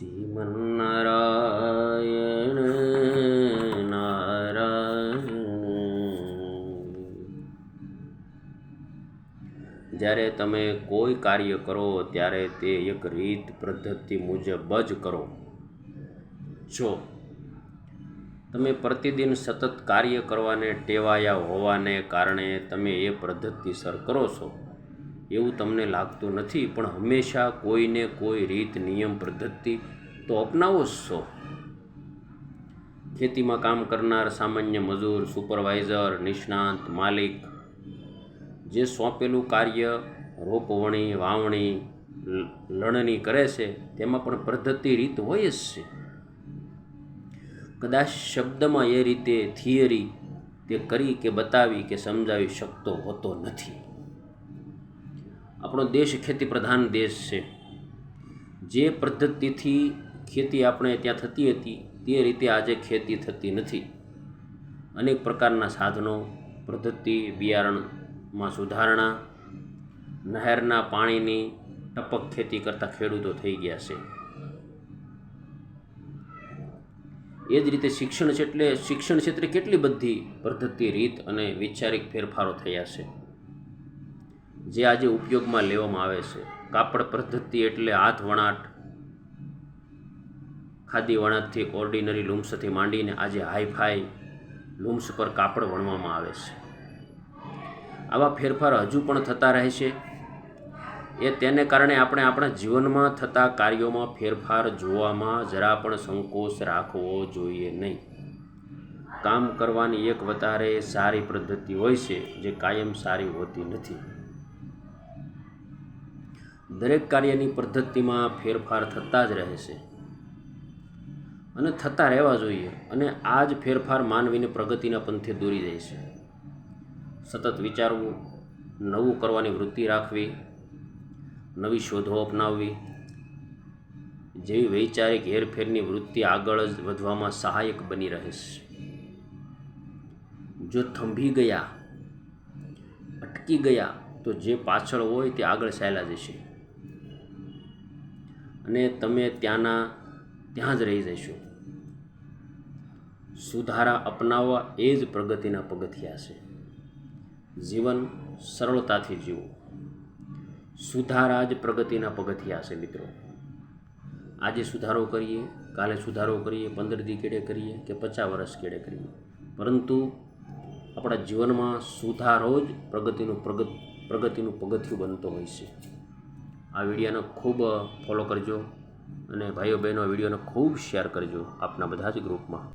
શ્રીમન્નારાયણ નારાયણ। જ્યારે તમે કોઈ કાર્ય કરો ત્યારે તે એક રીત પદ્ધતિ મુજબ જ કરો। જો તમે પ્રતિદિન સતત કાર્ય કરવાને ટેવાયા હોવાને કારણે તમે એ પદ્ધતિસર કરો છો એવું તમને લાગતું નથી, પણ હંમેશા કોઈને કોઈ રીત નિયમ પદ્ધતિ તો અપનાવો જ છો। ખેતીમાં કામ કરનાર સામાન્ય મજૂર, સુપરવાઇઝર, નિષ્ણાંત, માલિક જે સોંપેલું કાર્ય રોપવણી, વાવણી, લણણી કરે છે તેમાં પણ પદ્ધતિ રીત હોય જ છે। કદાચ શબ્દમાં એ રીતે થિયરી તે કરી કે બતાવી કે સમજાવી શકતો હોતો નથી। આપણો દેશ ખેતી પ્રધાન દેશ છે। જે પદ્ધતિથી ખેતી આપણે ત્યાં થતી હતી તે રીતે આજે ખેતી થતી નથી। અનેક પ્રકારના સાધનો, પદ્ધતિ, બિયારણમાં સુધારણા, નહેરના પાણીની ટપક ખેતી કરતા ખેડૂતો થઈ ગયા છે। એ જ રીતે શિક્ષણ ક્ષેત્રે કેટલી બધી પદ્ધતિ, રીત અને વૈચારિક ફેરફારો થયા છે જે આજે ઉપયોગમાં લેવામાં આવે છે। કાપડ પદ્ધતિ એટલે હાથ વણાટ, ખાદી વણાટથી ઓર્ડિનરી લૂમ્સથી માંડીને આજે હાઈફાઈ લૂમ્સ પર કાપડ વણવામાં આવે છે। આવા ફેરફાર હજુ પણ થતા રહેશે। એ તેને કારણે આપણે આપણા જીવનમાં થતા કાર્યોમાં ફેરફાર જોવામાં જરા પણ સંકોચ રાખવો જોઈએ નહીં। કામ કરવાની એક વધારે સારી પદ્ધતિ હોય છે જે કાયમ સારી હોતી નથી। દરેક કાર્યની પદ્ધતિમાં ફેરફાર થતા જ રહે છે અને થતા રહેવા જોઈએ, અને આ જ ફેરફાર માનવીને પ્રગતિના પંથે દોરી જાય છે। સતત વિચારવું, નવું કરવાની વૃત્તિ રાખવી, નવી શોધો અપનાવવી જેવી વૈચારિક હેરફેરની વૃત્તિ આગળ જ વધવામાં સહાયક બની રહે છે। જો થંભી ગયા, અટકી ગયા તો જે પાછળ હોય તે આગળ ચાલ્યા જશે અને તમે ત્યાં જ રહી જશો। સુધારા અપનાવવા એ જ પ્રગતિના પગથિયા છે। જીવન સરળતાથી જીવો, સુધારા જ પ્રગતિના પગથિયા છે। મિત્રો, આજે સુધારો કરીએ, કાલે સુધારો કરીએ, 15 દી કેડે કરીએ કે 50 વર્ષ કેડે કરીએ, પરંતુ આપણા જીવનમાં સુધારો જ પ્રગતિનું પગથિયું બનતો હોય છે। આ વિડીયોને ખૂબ ફોલો કરજો અને ભાઈઓ બહેનો વિડીયોને ખૂબ શેર કરજો આપના બધા જ ગ્રુપમાં।